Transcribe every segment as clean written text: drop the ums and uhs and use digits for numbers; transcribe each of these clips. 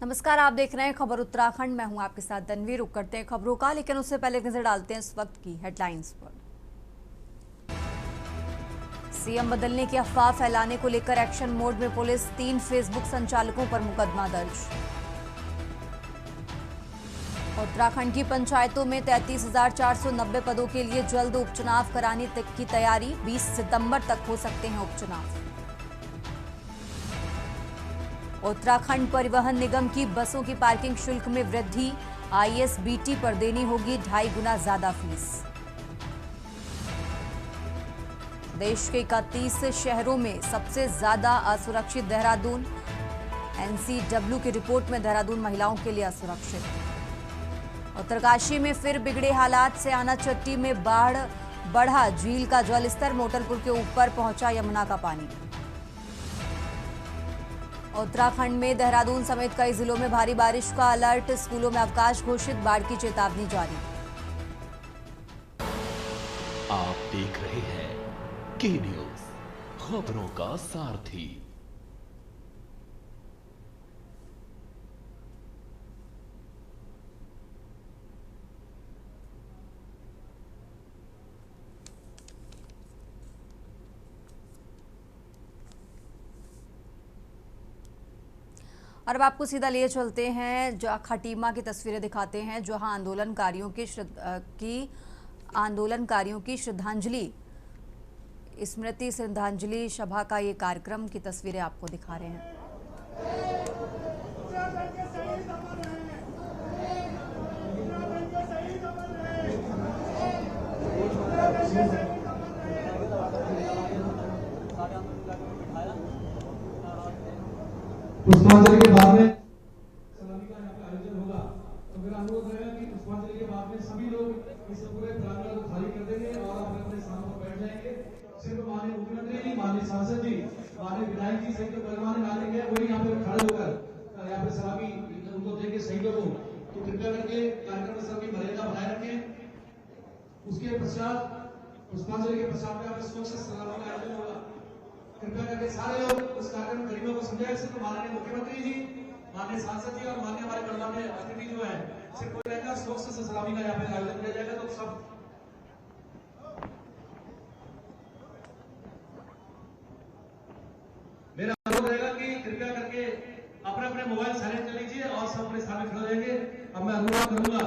नमस्कार, आप देख रहे हैं खबर उत्तराखंड। मैं हूं आपके साथ तन्वी। रुक करते हैं खबरों का, लेकिन उससे पहले एक नजर डालते हैं इस वक्त की हेडलाइंस पर। सीएम बदलने की अफवाह फैलाने को लेकर एक्शन मोड में पुलिस, 3 फेसबुक संचालकों पर मुकदमा दर्ज। उत्तराखंड की पंचायतों में 33,490 पदों के लिए जल्द उपचुनाव कराने तक की तैयारी, 20 सितंबर तक हो सकते हैं उपचुनाव। उत्तराखंड परिवहन निगम की बसों की पार्किंग शुल्क में वृद्धि, आईएसबीटी पर देनी होगी 2.5 गुना ज्यादा फीस। देश के 31 शहरों में सबसे ज्यादा असुरक्षित देहरादून, एनसीडब्ल्यू की रिपोर्ट में देहरादून महिलाओं के लिए असुरक्षित। उत्तरकाशी में फिर बिगड़े हालात, से आना चट्टी में बाढ़ बढ़ा, झील का जलस्तर, मोटरपुर के ऊपर पहुंचा यमुना का पानी। उत्तराखंड में देहरादून समेत कई जिलों में भारी बारिश का अलर्ट, स्कूलों में अवकाश घोषित, बाढ़ की चेतावनी जारी। आप देख रहे हैं के न्यूज, खबरों का सारथी। और अब आपको सीधा लिए चलते हैं खटीमा की तस्वीरें दिखाते हैं, जहां आंदोलनकारियों की श्रद्धांजलि, स्मृति श्रद्धांजलि सभा का ये कार्यक्रम की तस्वीरें आपको दिखा रहे हैं। पुष्पांजलि के बाद में सलामी का यहाँ पे आयोजन होगा, तो मेरा अनुरोध रहेगा कि पुष्पांजलि के बाद में सभी लोग इस पूरे प्रांगण को खाली कर देंगे और अपने अपने स्थानों पर बैठ जाएंगे। सिर्फ माननीय मुख्यमंत्री जी, माननीय सांसद जी, माननीय विधायक जी, सभी जो गणमान्य नागरिक है, वही यहाँ पे खड़े होकर यहाँ पे सलामी उनको देंगे शहीदों को। तो कृपया करके कार्यक्रम में सभी मर्यादा बनाए रखें। उसके पश्चात पुष्पांजलि के पश्चात में आपके स्वच्छ सलामी का आयोजन होगा। कृपया करके सारे लोग उस कार्यक्रम करीबों को समझाएं। सिर्फ माननीय मुख्यमंत्री जी, माननीय सांसद जी और माननीय हमारे गणमान्य अतिथि जो है, सिर्फ कोई रहेगा, स्वच्छ से सलामी का यहाँ पे आयोजन किया जाएगा। तो सब मेरा अनुरोध रहेगा कि कृपया करके अपने अपने मोबाइल साइलेंट कर लीजिए और सब अपने स्थान में खड़े रहेंगे। अब मैं अनुरोध करूंगा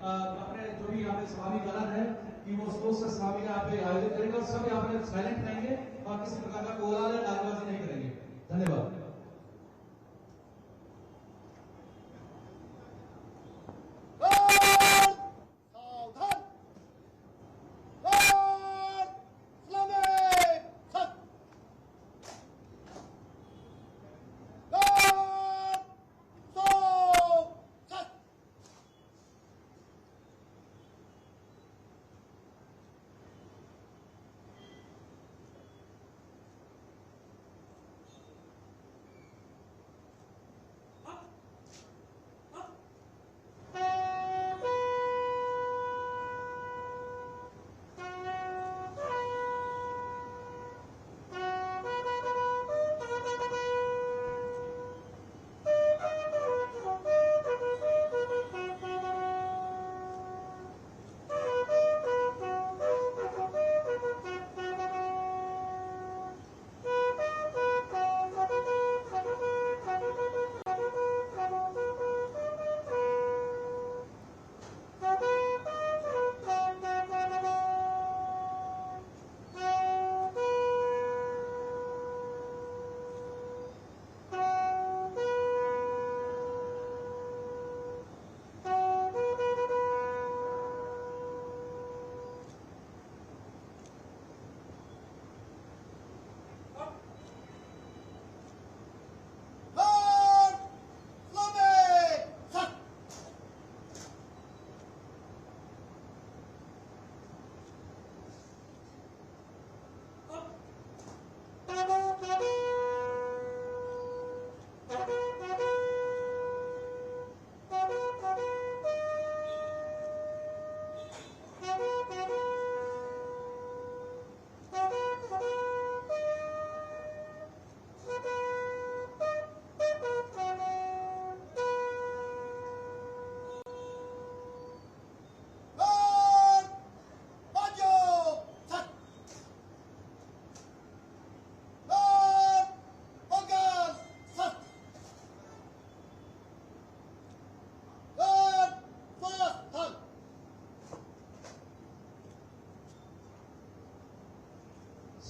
अपने जो भी यहाँ पे सलामी गलत है कि वो स्वच्छ सलामी का यहाँ पे आयोजन करेंगे और सब यहाँ पे साइलेंट रहेंगे और किसी प्रकार का कोलाहल या नारेबाजी नहीं करेंगे। धन्यवाद।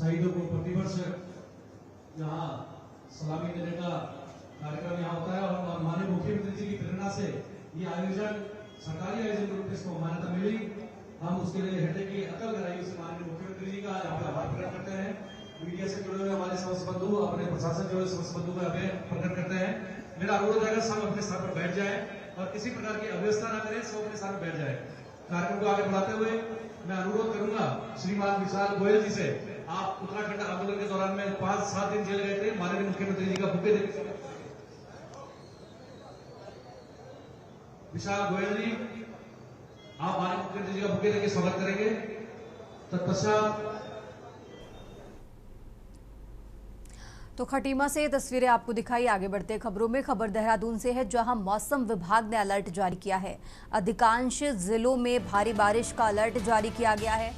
शहीदों को प्रतिवर्ष यहाँ सलामी देने का कार्यक्रम यहाँ होता है और माननीय मुख्यमंत्री जी की प्रेरणा से ये आयोजन सरकारी आयोजन के रूप में इसको मान्यता मिली। हम उसके लिए हटे की अकल कराई उसे माननीय मुख्यमंत्री जी का यहाँ पे आभार प्रकट करते हैं। मीडिया से जुड़े हुए हमारे समस्त बंधु, अपने प्रशासन जुड़े हुए समस्त बंधु को यहाँ पे प्रकट करते हैं। मेरा अनुरोध है सब अपने स्थान पर बैठ जाए और किसी प्रकार की अव्यवस्था न करें, सब अपने स्थान पर बैठ जाए। कार्यक्रम को आगे बढ़ाते हुए मैं अनुरोध करूंगा श्रीमान विशाल गोयल जी से, आप उत्तराखंड आंदोलन के दौरान में 5-7 दिन जेल गए थे, माननीय मुख्यमंत्री जी का बुके देकर विशाल गोयल जी आप माननीय मुख्यमंत्री जी का बुके देकर स्वागत करेंगे। तत्पश्चात तो खटीमा से तस्वीरें आपको दिखाई। आगे बढ़ते खबरों में, खबर देहरादून से है जहां मौसम विभाग ने अलर्ट जारी किया है। अधिकांश जिलों में भारी बारिश का अलर्ट जारी किया गया है।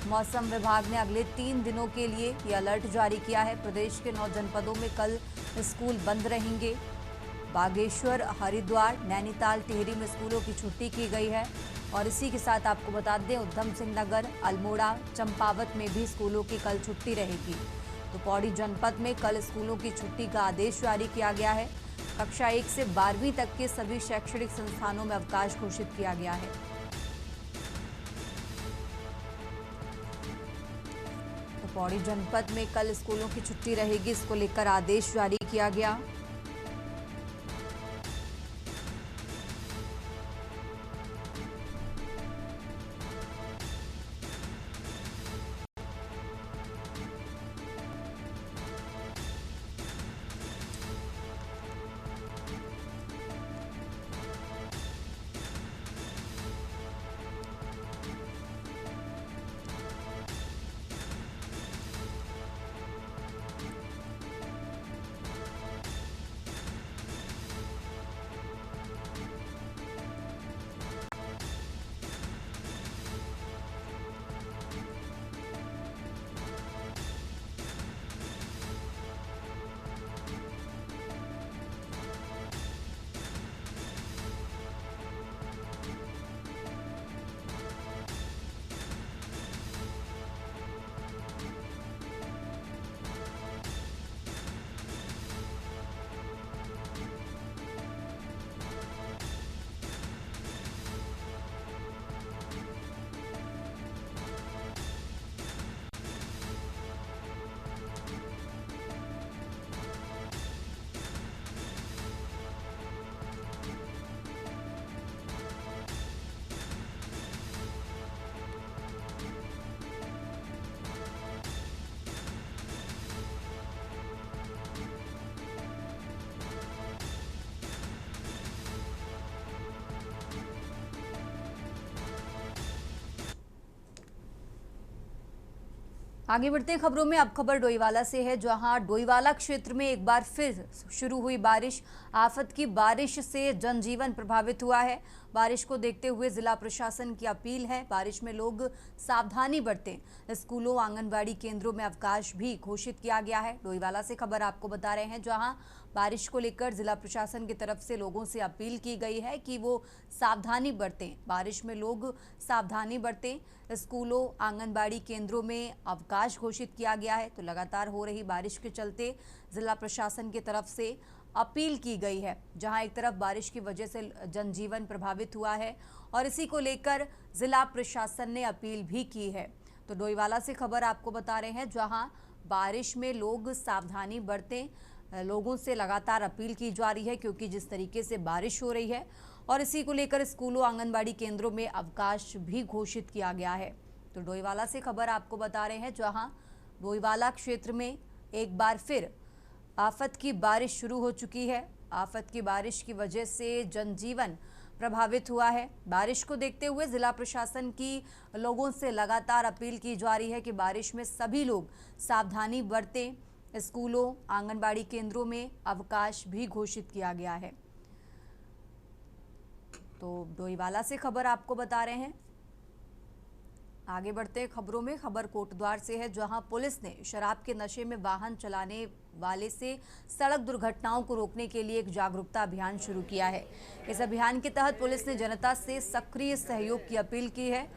मौसम विभाग ने अगले 3 दिनों के लिए ये अलर्ट जारी किया है। प्रदेश के 9 जनपदों में कल स्कूल बंद रहेंगे। बागेश्वर, हरिद्वार, नैनीताल, टिहरी में स्कूलों की छुट्टी की गई है। और इसी के साथ आपको बता दें उधम सिंह नगर, अल्मोड़ा, चंपावत में भी स्कूलों की कल छुट्टी रहेगी। तो पौड़ी जनपद में कल स्कूलों की छुट्टी का आदेश जारी किया गया है। कक्षा 1 से 12वीं तक के सभी शैक्षणिक संस्थानों में अवकाश घोषित किया गया है। तो पौड़ी जनपद में कल स्कूलों की छुट्टी रहेगी, इसको लेकर आदेश जारी किया गया। आगे बढ़ते हैं खबरों में। अब खबर डोईवाला से है जहां डोईवाला क्षेत्र में एक बार फिर शुरू हुई बारिश। आफत की बारिश से जनजीवन प्रभावित हुआ है। बारिश को देखते हुए जिला प्रशासन की अपील है, बारिश में लोग सावधानी बरतें। स्कूलों, आंगनबाड़ी केंद्रों में अवकाश भी घोषित किया गया है। डोईवाला से खबर आपको बता रहे हैं जहां बारिश को लेकर जिला प्रशासन की तरफ से लोगों से अपील की गई है कि वो सावधानी बरतें। बारिश में लोग सावधानी बरतें। स्कूलों, आंगनबाड़ी केंद्रों में अवकाश घोषित किया गया है। तो लगातार हो रही बारिश के चलते जिला प्रशासन की तरफ से अपील की गई है, जहां एक तरफ बारिश की वजह से जनजीवन प्रभावित हुआ है और इसी को लेकर जिला प्रशासन ने अपील भी की है। तो डोईवाला से खबर आपको बता रहे हैं जहां बारिश में लोग सावधानी बरतें। लोगों से लगातार अपील की जा रही है क्योंकि जिस तरीके से बारिश हो रही है और इसी को लेकर स्कूलों, आंगनबाड़ी केंद्रों में अवकाश भी घोषित किया गया है। तो डोईवाला से खबर आपको बता रहे हैं जहां डोईवाला क्षेत्र में एक बार फिर आफत की बारिश शुरू हो चुकी है। आफत की बारिश की वजह से जनजीवन प्रभावित हुआ है। बारिश को देखते हुए जिला प्रशासन की लोगों से लगातार अपील की जा रही है कि बारिश में सभी लोग सावधानी बरतें। स्कूलों, आंगनबाड़ी केंद्रों में अवकाश भी घोषित किया गया है। तो डोईवाला से खबर आपको बता रहे हैं। आगे बढ़ते खबरों में, खबर कोटद्वार से है जहां पुलिस ने शराब के नशे में वाहन चलाने वाले से सड़क दुर्घटनाओं को रोकने के लिए एक जागरूकता अभियान शुरू किया है। इस अभियान के तहत पुलिस ने जनता से सक्रिय सहयोग की अपील की है।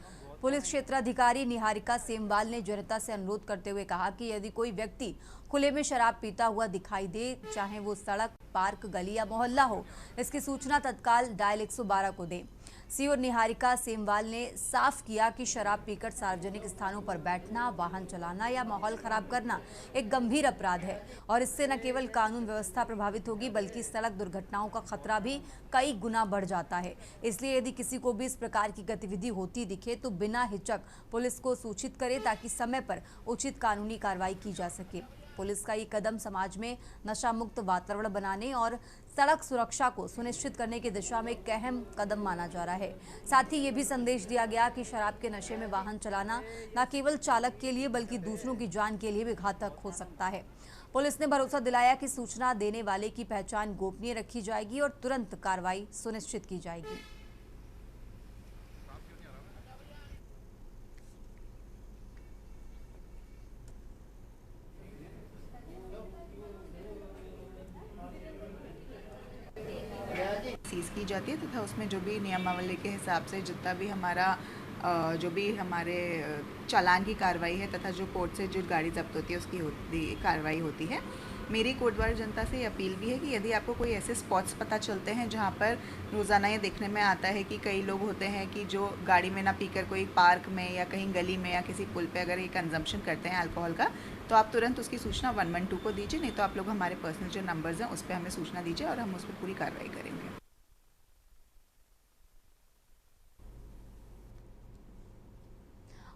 पुलिस क्षेत्राधिकारी निहारिका सेमवाल ने जनता से अनुरोध करते हुए कहा कि यदि कोई व्यक्ति खुले में शराब पीता हुआ दिखाई दे, चाहे वो सड़क, पार्क, गली या मोहल्ला हो, इसकी सूचना तत्काल डायल 112 को दें। सीओ निहारिका सेमवाल ने साफ किया कि शराब पीकर सार्वजनिक स्थानों पर बैठना, वाहन चलाना या माहौल खराब करना एक गंभीर अपराध है और इससे न केवल कानून व्यवस्था प्रभावित होगी बल्कि सड़क दुर्घटनाओं का खतरा भी कई गुना बढ़ जाता है। इसलिए यदि किसी को भी इस प्रकार की गतिविधि होती दिखे तो बिना हिचक पुलिस को सूचित करे ताकि समय पर उचित कानूनी कार्रवाई की जा सके। पुलिस का ये कदम समाज में नशा मुक्त वातावरण बनाने और सड़क सुरक्षा को सुनिश्चित करने की दिशा में एक अहम कदम माना जा रहा है। साथ ही ये भी संदेश दिया गया कि शराब के नशे में वाहन चलाना न केवल चालक के लिए बल्कि दूसरों की जान के लिए भी घातक हो सकता है। पुलिस ने भरोसा दिलाया कि सूचना देने वाले की पहचान गोपनीय रखी जाएगी और तुरंत कार्रवाई सुनिश्चित की जाएगी। सीज की जाती है तथा उसमें जो भी नियमावली के हिसाब से जितना भी हमारा जो भी हमारे चालान की कार्रवाई है तथा जो कोर्ट से जो गाड़ी जब्त होती है उसकी कार्रवाई होती है। मेरी कोटवार जनता से ये अपील भी है कि यदि आपको कोई ऐसे स्पॉट्स पता चलते हैं जहाँ पर रोज़ाना ये देखने में आता है कि कई लोग होते हैं कि जो गाड़ी में ना पीकर कोई पार्क में या कहीं गली में या किसी पुल पे अगर ये कंजम्पशन करते हैं अल्कोहल का, तो आप तुरंत उसकी सूचना 112 को दीजिए, नहीं तो आप लोग हमारे पर्सनल जो नंबर्स हैं उस पर हमें सूचना दीजिए और हम उस पर पूरी कार्रवाई करेंगे।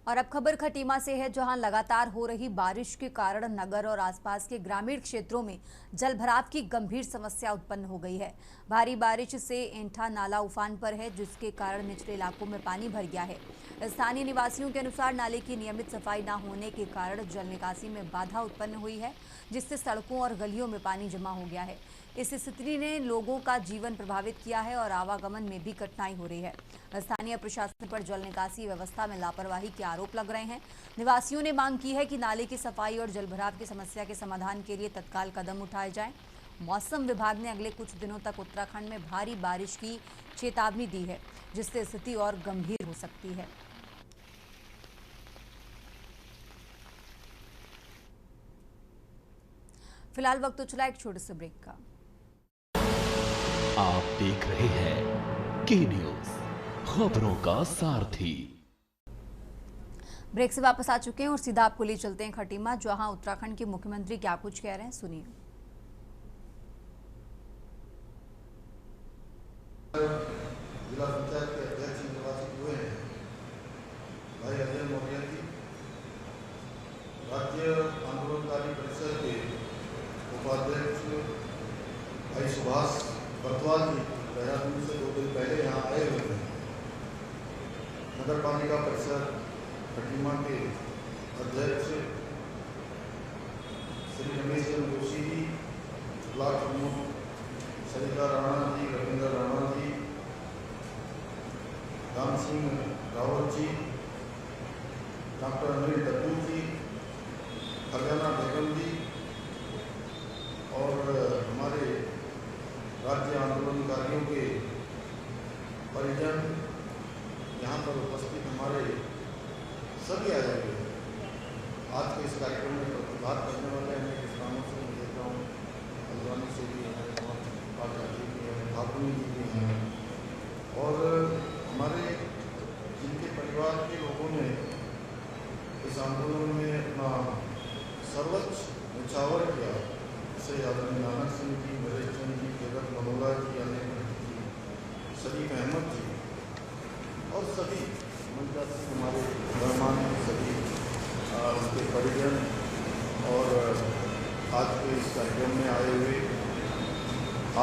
और अब खबर खटीमा से है, जहां लगातार हो रही बारिश के कारण नगर और आसपास के ग्रामीण क्षेत्रों में जलभराव की गंभीर समस्या उत्पन्न हो गई है। भारी बारिश से एंठा नाला उफान पर है, जिसके कारण निचले इलाकों में पानी भर गया है। स्थानीय निवासियों के अनुसार नाले की नियमित सफाई न होने के कारण जल निकासी में बाधा उत्पन्न हुई है, जिससे सड़कों और गलियों में पानी जमा हो गया है। इस स्थिति ने लोगों का जीवन प्रभावित किया है और आवागमन में भी कठिनाई हो रही है। स्थानीय प्रशासन पर जल निकासी व्यवस्था में लापरवाही के आरोप लग रहे हैं। निवासियों ने मांग की है कि नाले की सफाई और जलभराव की समस्या के समाधान के लिए तत्काल कदम उठाए जाएं। मौसम विभाग ने अगले कुछ दिनों तक उत्तराखंड में भारी बारिश की चेतावनी दी है, जिससे स्थिति और गंभीर हो सकती है। फिलहाल वक्त तो चला एक छोटे से ब्रेक का। आप देख रहे हैं के न्यूज़, खबरों का सारथी। ब्रेक से वापस आ चुके हैं और सीधा आपको ले चलते हैं खटीमा, जहां उत्तराखंड के मुख्यमंत्री क्या कुछ कह रहे हैं, सुनिए। जिला पंचायत के अध्यक्ष निर्वाचित हुए हैं भाई अजय मौर्य जी, राज्य आंदोलनकारी परिषद के उपाध्यक्ष भाई सुभाष बर्तवाल जी देहरादून से 2 दिन पहले यहाँ आए हुए थे। नगर पालिका परिषद खटीमा के अध्यक्ष श्री रमेश चंद्र जोशी जी, ब्लॉक प्रमुख सरिता राणा जी, रविंद्र राणा जी, राम सिंह रावत जी, डॉक्टर अनिल डब्बू जी, फरजाना बेगम जी और हमारे राज्य आंदोलनकारियों के परिजन यहाँ पर उपस्थित हमारे सभी आए हुए हैं। आज के इस कार्यक्रम में प्रतिभाग करने वाले हैं किसानों से मैं देख रहा हूँ, हल्द्वानी से भी हैं, पाटा जी भी हैं, भाकुनी जी भी हैं और हमारे जिनके परिवार के लोगों ने इस आंदोलन में अपना सर्वोच्च न्यौछावर किया, जैसे आदरणीय नानक सिंह जी, नरेश चंद जी, जगत मनोला जी, अनिल जी, शरीफ अहमद जी और सभी मंजा सिंह हमारे मेहमान, सभी उनके परिजन और आज के इस कार्यक्रम में आए हुए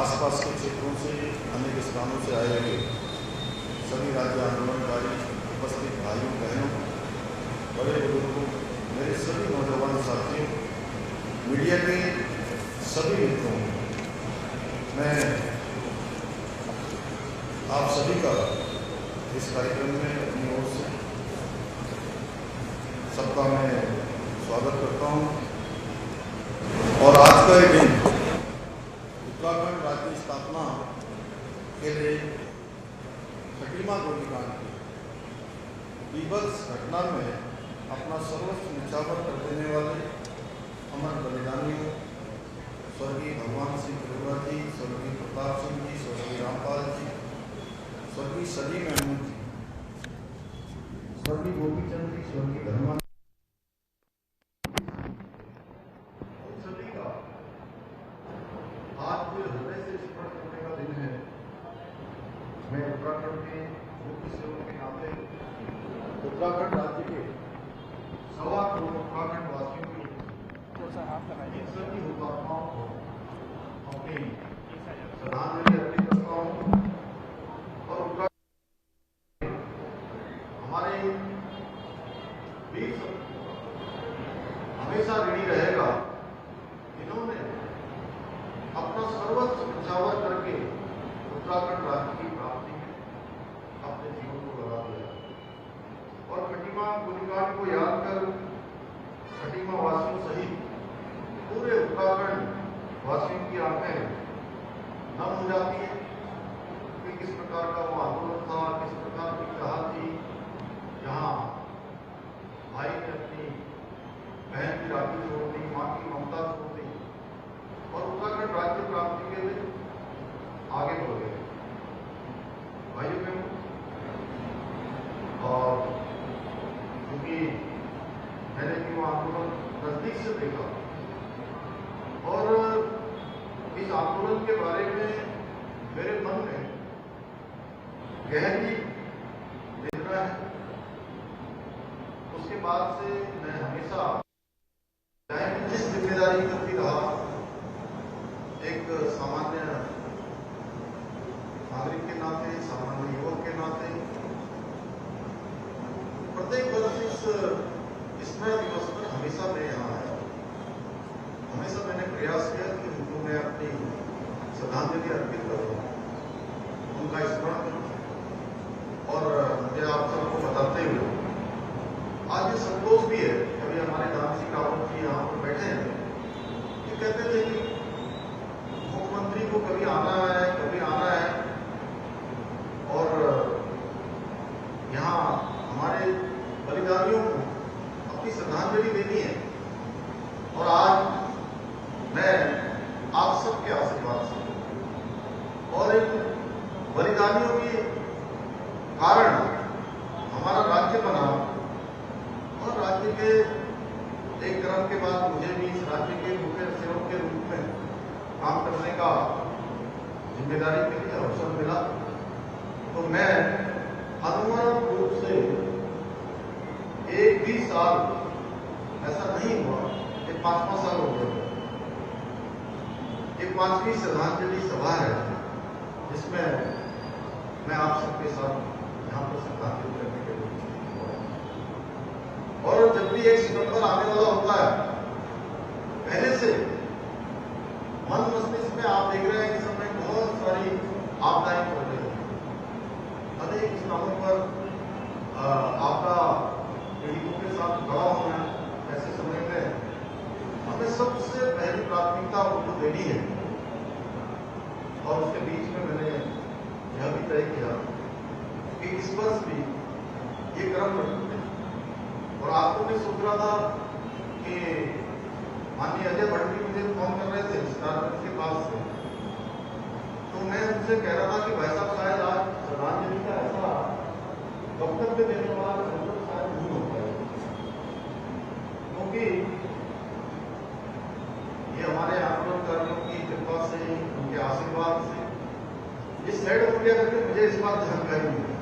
आसपास के क्षेत्रों से अनेक स्थानों से आए हुए सभी राज्य आंदोलनकारी उपस्थित भाइयों बहनों, बड़े बुजुर्गों, मेरे सभी नौजवान साथियों, मीडिया के सभी मित्रों, मैं आप सभी का इस कार्यक्रम में अपनी ओर से सबका मैं स्वागत करता हूं। और आज का ये दिन उत्तराखंड राज्य स्थापना के लिए खटीमा गोलीकांड बीभत्स घटना में अपना सर्वस्व न्यौछावर कर देने वाले अमर बलिदानियों स्वर्गीय भगवान सिंह करोरा जी, स्वर्गीय प्रताप सिंह जी, स्वर्गीय रामपाल जी, स्वर्गीय सलीम अहमद जी, स्वर्गीय गोपीचंद जी, स्वर्गीय धर्मा, उन सभी का आज हृदय से स्मरण करने का दिन है। मैं उत्तराखंड के मुख्य सेवक के नाते उत्तराखंड राज्य के 1.25 करोड़ उत्तराखंड वासियों की इन सभी हुतात्माओं को अपनी श्रद्धांजलि अर्पित करता हूँ और उत्तराखंड हमारे वीर हमेशा ऋणी रहेगा। इन्होंने अपना सर्वस्व न्यौछावर करके उत्तराखंड राज्य की प्राप्ति में अपने जीवन को लगा दिया और खटीमा गोलीकांड को याद कर खटीमा वासियों सहित पूरे उत्तराखंड वासियों की आंखें नम हो जाती है कि किस प्रकार का वो आंदोलन था, किस प्रकार की चाह थी, जहाँ भाई ने अपनी बहन की राखी छोड़ दी, माँ की ममता छोड़ दी और उत्तराखंड राज्य प्राप्ति के लिए आगे बढ़ गए भाइयों बहनों। और क्योंकि मैंने भी वो आंदोलन नजदीक से देखा और इस आंदोलन के बारे में मेरे मन में गहरी वेदना है। उसके बाद से मैं हमेशा जिस जिम्मेदारी करती रहा, एक सामान्य नागरिक के नाते, सामान्य युवक के नाते, प्रत्येक वर्ष इस स्मरण दिवस पर हमेशा मैं यहाँ आया। हमेशा मैंने प्रयास किया कि उनको मैं अपनी श्रद्धांजलि अर्पित करूँ, उनका स्मरण करूँ और मुझे आप सबको बताते हुए आज ये संतोष भी है। कभी हमारे दाम सिंह रावत जी यहाँ पर बैठे हैं, ये कहते थे कि मुख्यमंत्री को कभी आना है और यहाँ हमारे बलिदानियों को अपनी श्रद्धांजलि देनी है। और आज मैं आप सबके आशीर्वाद से और इन बलिदानियों के कारण हमारा राज्य बना और राज्य के एक क्रम के बाद मुझे भी इस राज्य के मुख्य सेवक के रूप में काम करने का जिम्मेदारी के लिए अवसर मिला। तो मैं अनुमान रूप से एक भी साल ऐसा नहीं हुआ, ये 5वां साल हो गया। ये 5वीं श्रद्धांजलि सभा है जिसमें मैं आप सबके साथ यहाँ पर श्रद्धांजलि करने के लिए और जब भी 1 सितंबर आने वाला होता है, पहले से मन मस्तिष्क में आप देख रहे हैं कि समय बहुत सारी आपदाएं पड़ रही है। अनेक स्थानों पर आपदा पीड़ितों के साथ खड़ा होना है। ऐसे समय में हमें सबसे पहली प्राथमिकता उनको देनी है और उसके बीच में मैंने यह भी तय किया कि इस वर्ष भी ये क्रम रखते हैं। और आपको मैं सोच रहा था कि माननीय अजय भट्टी मुझे फोन कर रहे थे स्टारबक्स के पास से, तो मैं उनसे कह रहा था कि भाई साहब शायद आज श्रद्धांजलि का ऐसा वक्तव्य देने वाला संकट शायद नहीं होता है, क्योंकि ये हमारे आंदोलनकारियों की कृपा से, उनके आशीर्वाद से ये सेट हो गया करके मुझे इस बात जानकारी मिली।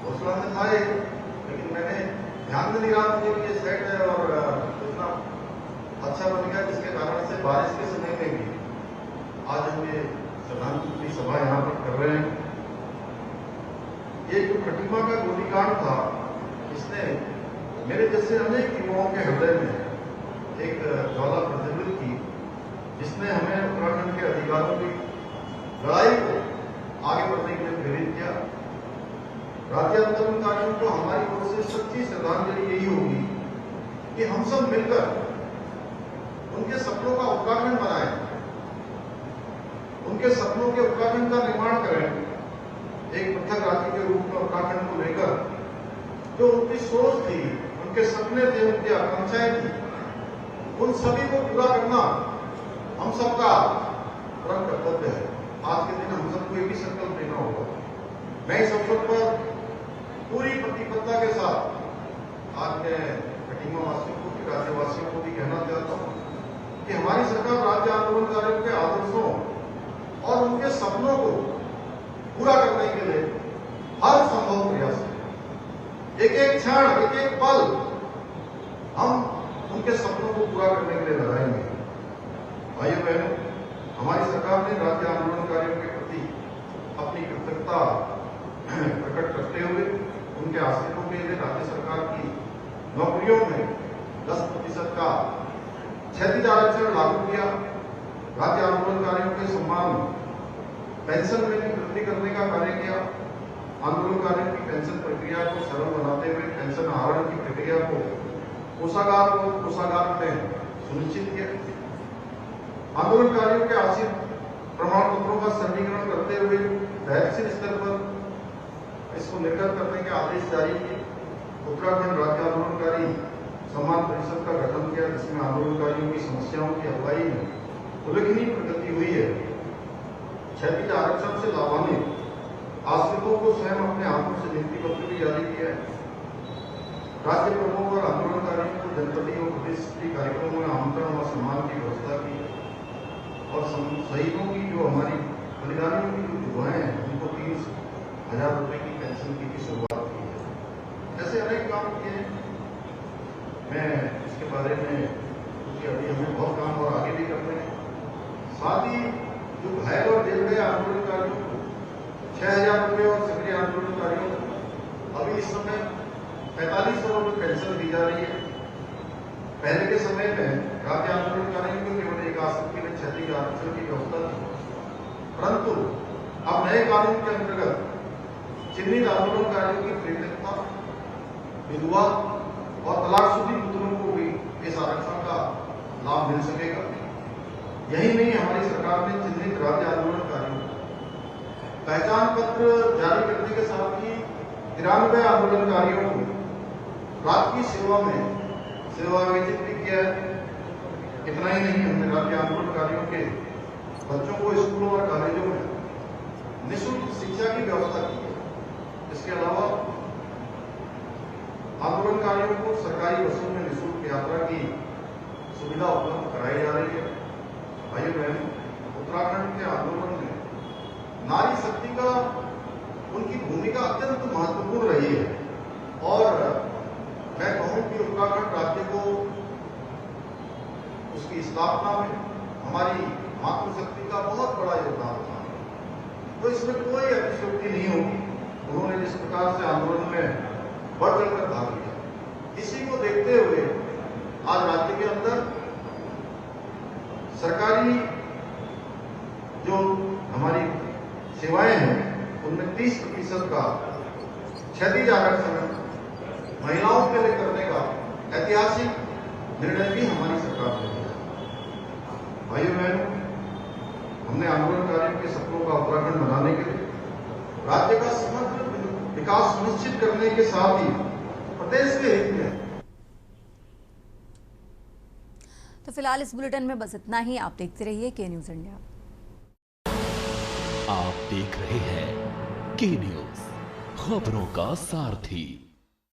हौसला में था लेकिन मैंने ध्यान में नहीं रहा मुझे कि ये सेट है और इतना अच्छा बन गया, जिसके कारण से बारिश के समय में भी आज हम ये श्रद्धांजलि सभा यहाँ पर कर रहे हैं। ये जो खटीमा का गोलीकांड था, इसने मेरे जैसे अनेक युवाओं के हृदय में एक ज्वाला प्रज्वलित की, जिसने हमें उत्तराखंड के अधिकारों की लड़ाई को आगे बढ़ने के लिए प्रेरित किया। राज्य आंदोलनकारियों को हमारी ओर से सच्ची श्रद्धांजलि यही होगी कि हम सब मिलकर उनके सपनों का उत्तराखंड बनाएं, उनके सपनों के उत्तराखंड का निर्माण करें, एक पृथक राज्य के रूप में उत्तराखंड को लेकर जो उनकी सोच थी, उनके सपने थे, उनकी आकांक्षाएं थी, उन सभी को पूरा करना हम सबका परम कर्तव्य है। आज के दिन हम सबको एक ही संकल्प लेना होगा। मैं इस अवसर पर पूरी प्रतिबद्धता के साथ आज मैं कटिंगा वासियों को भी, राज्यवासियों को भी कहना चाहता हूं कि हमारी सरकार राज्य आंदोलनकारियों के आदर्शों और उनके सपनों को पूरा करने के लिए हर संभव प्रयास करें। एक एक क्षण, एक एक पल हम उनके सपनों को पूरा करने के लिए लगाएंगे। भाइयों बहनों, हमारी सरकार ने राज्य आंदोलनकारियों के प्रति अपनी कृतज्ञता प्रकट करते हुए उनके आश्रितों के लिए राज्य सरकार की नौकरियों में 10% का क्षैतिज आरक्षण लागू किया। राज्य आंदोलनकारियों के सम्मान पेंशन में भी वृद्धि करने का कार्य किया। आंदोलनकारियों की पेंशन प्रक्रिया को सरल बनाते हुए पेंशन आहरण की प्रक्रिया को कोषागार में सुनिश्चित किया। आंदोलनकारियों के आश्रित प्रमाण पत्रों का सरलीकरण करते हुए तहसील स्तर पर इसको निर्गत करने के आदेश जारी किए। उत्तराखंड राज्य आंदोलनकारी सम्मान परिषद का गठन किया, जिसमें आंदोलनकारियों की समस्याओं की अगुवाई में उल्लेखनीय प्रगति हुई है। क्षैतिज आरक्षण से लाभान्वित आश्रितों को स्वयं अपने हाथों से नियुक्ति पत्र भी जारी किया है। राज्य प्रमुख और आंदोलनकारियों को जनपदीय और प्रदेश कार्यक्रमों में आमंत्रण और सम्मान की व्यवस्था की और शहीदों की जो हमारी बलिदानियों की जो विधवाएं हैं उनको 30,000 रुपए की पेंशन की शुरुआत की है। ऐसे अनेक काम किए हैं। मैं इसके बारे में क्योंकि अभी हमें बहुत काम और आगे भी करने हैं। साथ ही जो घायल और जेल गए आंदोलनकारियों को 6,000 रुपये और सक्रिय आंदोलनकारियों को अभी इस समय 4500 रुपये पेंशन दी जा रही है। पहले के समय में राज्य आंदोलनकारियों को केवल एक आश्रित के लिए क्षैतिज आरक्षण की व्यवस्था थी, परंतु अब नए कानून के अंतर्गत चिन्हित आंदोलनकारियों की पीड़िता, विधवा और तलाकशुदा पुत्रों को भी इस आरक्षण का लाभ मिल सकेगा। यही नहीं, हमारी सरकार ने चिन्हित राज्य आंदोलनकारियों को पहचान पत्र जारी करने के साथ ही 93 आंदोलनकारियों को राजकीय सेवा में सेवायोजित भी किया है। इतना ही नहीं, हमने राज्य आंदोलनकारियों के बच्चों को स्कूलों और कॉलेजों में निःशुल्क शिक्षा की व्यवस्था की है। इसके अलावा आंदोलनकारियों को सरकारी बसों में निःशुल्क यात्रा की सुविधा उपलब्ध कराई जा रही है। भाइयों बहनों, उत्तराखंड के आंदोलन में नारी शक्ति का उनकी भूमिका अत्यंत महत्वपूर्ण रही है और मैं कहूं कि उत्तराखंड राज्य को उसकी स्थापना में हमारी मातृशक्ति का बहुत बड़ा योगदान था। तो इसमें कोई अतिशयोक्ति नहीं होगी। उन्होंने जिस प्रकार से आंदोलन में बढ़ चढ़कर भाग लिया, इसी को देखते हुए आज राज्य के अंदर सरकारी जो हमारी सेवाएं हैं उनमें 30% का क्षैतिज आरक्षण महिलाओं के लिए करने का ऐतिहासिक निर्णय भी हमारी सरकार ने लिया। भाइयों बहनों, हमने आंदोलनकारियों के सपनों का उत्तराखंड बनाने के लिए राज्य का समग्र विकास सुनिश्चित करने के साथ ही प्रदेश के हित में। तो फिलहाल इस बुलेटिन में बस इतना ही। आप देखते रहिए के न्यूज इंडिया। आप देख रहे हैं के न्यूज, खबरों का सारथी।